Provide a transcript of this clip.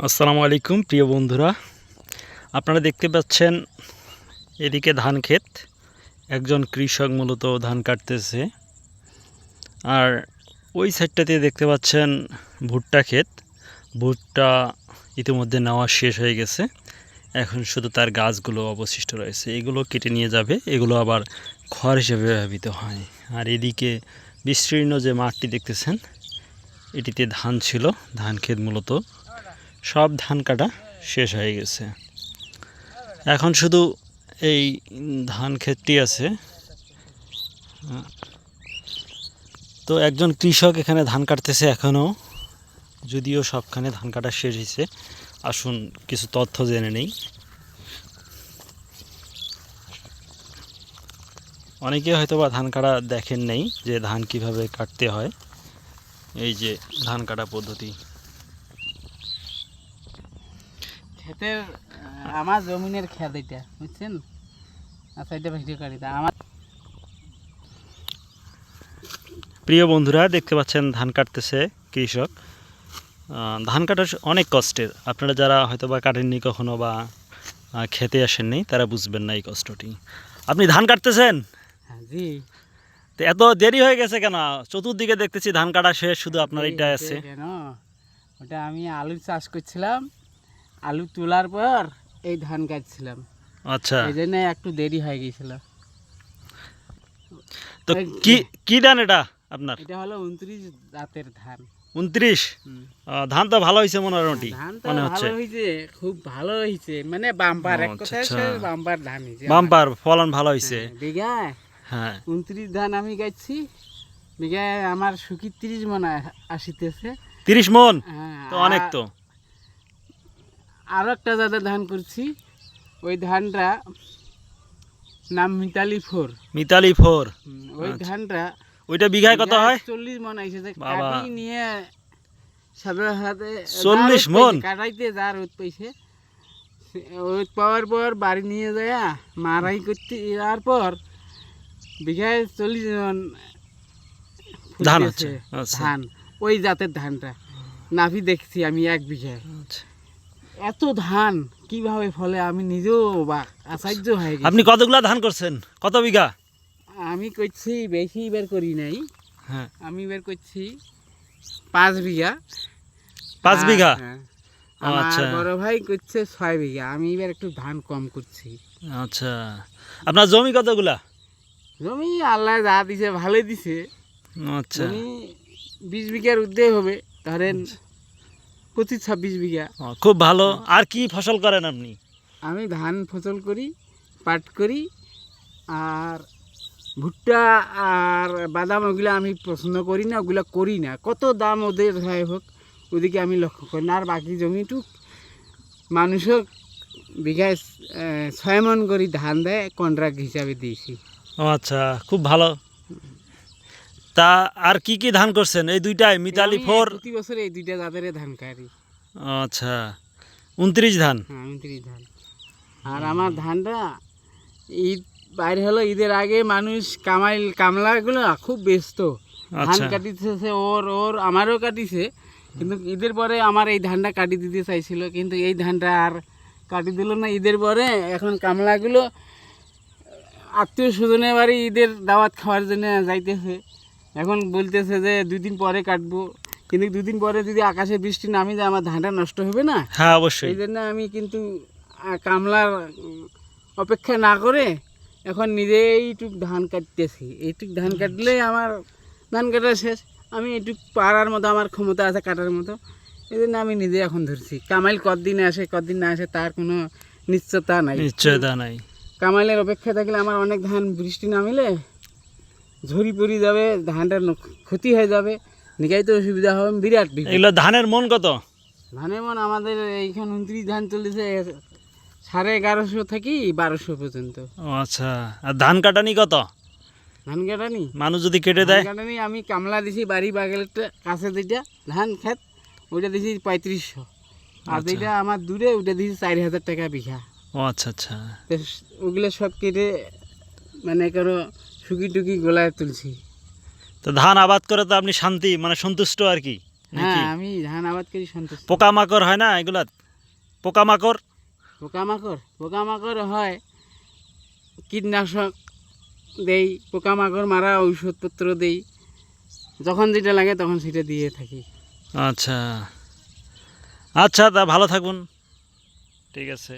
আসসালামু আলাইকুম প্রিয় বন্ধুরা, আপনারা দেখতে পাচ্ছেন এদিকে ধান ক্ষেত। একজন কৃষক মূলত ধান কাটতেছে। আর ওই সাইডটাতে দেখতে পাচ্ছেন ভুট্টা ক্ষেত। ভুট্টা ইতিমধ্যে নেওয়া শেষ হয়ে গেছে, এখন শুধু তার গাছগুলো অবশিষ্ট রয়েছে। এগুলো কেটে নিয়ে যাবে, এগুলো আবার খড় হিসেবে ব্যবহৃত হয়। আর এদিকে বিস্তীর্ণ যে মাঠটি দেখতেছেন, এটিতে ধান ছিল। ধান ক্ষেত মূলত সব ধান কাটা শেষ হয়ে গেছে, এখন শুধু এই ধান ক্ষেতটি আছে। তো একজন কৃষক এখানে ধান কাটতেছে এখনও, যদিও সবখানে ধান কাটা শেষ হয়েছে। আসুন কিছু তথ্য জেনে নেই। অনেকে হয়তো বা ধান কাটা দেখেন নেই, যে ধান কিভাবে কাটতে হয়। এই যে ধান কাটা পদ্ধতি। ক্ষেতের আমার জমিনের ক্ষেত এটা, বুঝছেন? আচ্ছা, এটা ভিডিও করি আমার। প্রিয় বন্ধুরা, দেখতে পাচ্ছেন ধান কাটতেছে কৃষক। ধান কাটা অনেক কষ্টের। আপনারা যারা হয়তো বা কাটেননি কখনো বা খেতে আসেননি, তারা বুঝবেন না এই কষ্টটি। আপনি ধান কাটতেছেন? জি। তো এত দেরি হয়ে গেছে কেন? চতুর্দিকে দেখতেছি ধান কাটা শেষ, শুধু আপনার এটা আছে কেন? ওটা আমি আলু চাষ করছিলাম, আলু তোলার পর এই ধান কাটছিলাম। আচ্ছা, এই জন্য একটু দেরি হয়ে গিয়েছিল। তো কি কি ধান এটা আপনার? এটা হলো 29 জাতের ধান। 29? ধান তো ভালো হয়েছে মোটামুটি, ধান তো মনে ভালো হচ্ছে। হয়েছে, খুব ভালো হয়েছে, মানে বাম্পার। এক কথায় আচ্ছা, বাম্পার ধান হয়েছে। বাম্পার ফলন ভালো হয়েছে। বিঘায় হ্যাঁ, 29 ধান আমি গাইছি। বিঘায় আমার সুখী 30 মন আসিতেছে। 30 মন? হ্যাঁ, তো অনেক তো। আরও একটা জাতের ধান করছি, ওই ধানটা নাম মিতালি 4। মিতালি 4? ওই আচ্ছা। ধানটা ওইটা বিঘায় কত হয়? 40 মন আইসেছে। বাবা, কাটি নিয়ে সাথে সাথে 40 মন? কাটাইতে যা রোদ পাইছে, রোদ পাওয়ার পর বাড়ি নিয়ে যায় মারাই করতে যাওয়ার পর বিঘায় 40 মন ধান ফুলতেছে আছে। আচ্ছা, ধান। ওই জাতের ধানটা নাভি দেখছি আমি 1 বিঘায়। আচ্ছা। এত ধান কিভাবে ফলে আমি নিজেও বা আশ্চর্য হয়ে গেছি। আপনি কতগুলা ধান করছেন? কত বিঘা? আমি করছি বেশি বের করি নাই, হ্যাঁ, আমি বের করছি 5 বিঘা। 5 বিঘা? হ্যাঁ, ও আমার আচ্ছা, বড় ভাই করছে 6 বিঘা। আমি এবার একটু ধান কম করছি। আচ্ছা। আপনার জমি কতগুলা? জমি আল্লাহ যা দিছে ভালোই দিছে। আচ্ছা, জমি 20 বিঘার ঊর্ধ্বে হবে, ধরেন 25-26 বিঘা। খুব ভালো। আর কি ফসল করেন আপনি? আমি ধান ফসল করি, পাট করি, আর ভুট্টা আর বাদাম, ওগুলো আমি পছন্দ করি না, ওগুলো করি না। কত দাম ওদের হয় হোক, ওদিকে আমি লক্ষ্য করি না। আর বাকি জমিটুক মানুষও বিঘায় 6 মন করে ধান দেয়, কন্ট্রাক্ট হিসাবে দিয়েছি। ও আচ্ছা, খুব ভালো। তা আর কি কি ধান করছেন? এই দুইটাই মিতালি আমি 4? প্রতি বছর এই 2টা জাতের ধান কাটি। আচ্ছা, 29 ধান। হ্যাঁ, 29 ধান। আর আমার ধানটা ঈদ বাইরে হলো, ঈদের আগে মানুষ কামলাগুলো খুব ব্যস্ত, ধান আচ্ছা, কাটিতেছে। ওর আমারও কাটিছে, কিন্তু ঈদের পরে আমার এই ধানটা কাটি দিতে চাইছিল, কিন্তু এই ধানটা আর কাটি দিল না ঈদের পরে। এখন কামলাগুলো আত্মীয় স্বজনের বাড়ি ঈদের দাওয়াত খাওয়ার জন্য যাইতেছে। এখন বলতেছে যে 2 দিন পরে কাটবো, কিন্তু 2 দিন পরে যদি আকাশে বৃষ্টি নামে যায়, আমার ধানটা নষ্ট হবে না? হ্যাঁ অবশ্যই। এই জন্য আমি কিন্তু কামলার অপেক্ষা না করে এখন নিজেই এইটুক ধান কাটতেছি। এইটুক ধান কাটলে আমার ধান কাটা শেষ। আমি এইটুক পাড়ার মতো আমার ক্ষমতা আছে কাটার মতো, এই জন্য আমি নিজে এখন ধরছি। কামাইল কতদিন আসে কতদিন না আসে তার কোনো নিশ্চয়তা নাই। নিশ্চয়তা নাই। কামাইলের অপেক্ষা থাকলে আমার অনেক ধান বৃষ্টি নামিলে ঝরি পড়ি যাবে, ধানটা ক্ষতি হয়ে যাবে, নিগাইতে অসুবিধা হবে, বিরাট বিপদ। এগুলো ধানের মন কত? ধানের মন আমাদের এইখানে 29 ধান চলেছে 1150 থেকে 1200 পর্যন্ত। ও আচ্ছা, আর ধান কাটানি কত? ধান কাটানি, মানুষ যদি কেটে ধান দেয়? কাটানি আমি কামলা দিছি বাড়ি বাগেরটা কাছে যেটা ধান খেত, ওইটা দিছি 3500। আর আচ্ছা। যেটা আমার দূরে ওইটা দিছি 4000 টাকা বিঘা। ও আচ্ছা আচ্ছা। তো ওগুলো সব কেটে মানে কোনো শুকি টুকি গোলায় তুলছি। তো ধান আবাদ করে তো আপনি শান্তি, মানে সন্তুষ্ট আর কি? নাকি হ্যাঁ আমি ধান আবাদ করি সন্তুষ্ট। পোকামাকড় হয় না এগুলা? পোকামাকড় পোকামাকড় হয়, কীটনাশক দেই, পোকামাকড় মারা ঔষধপত্র দেই, যখন যেটা লাগে তখন সেটা দিয়ে থাকি। আচ্ছা আচ্ছা, তা ভালো থাকুন, ঠিক আছে।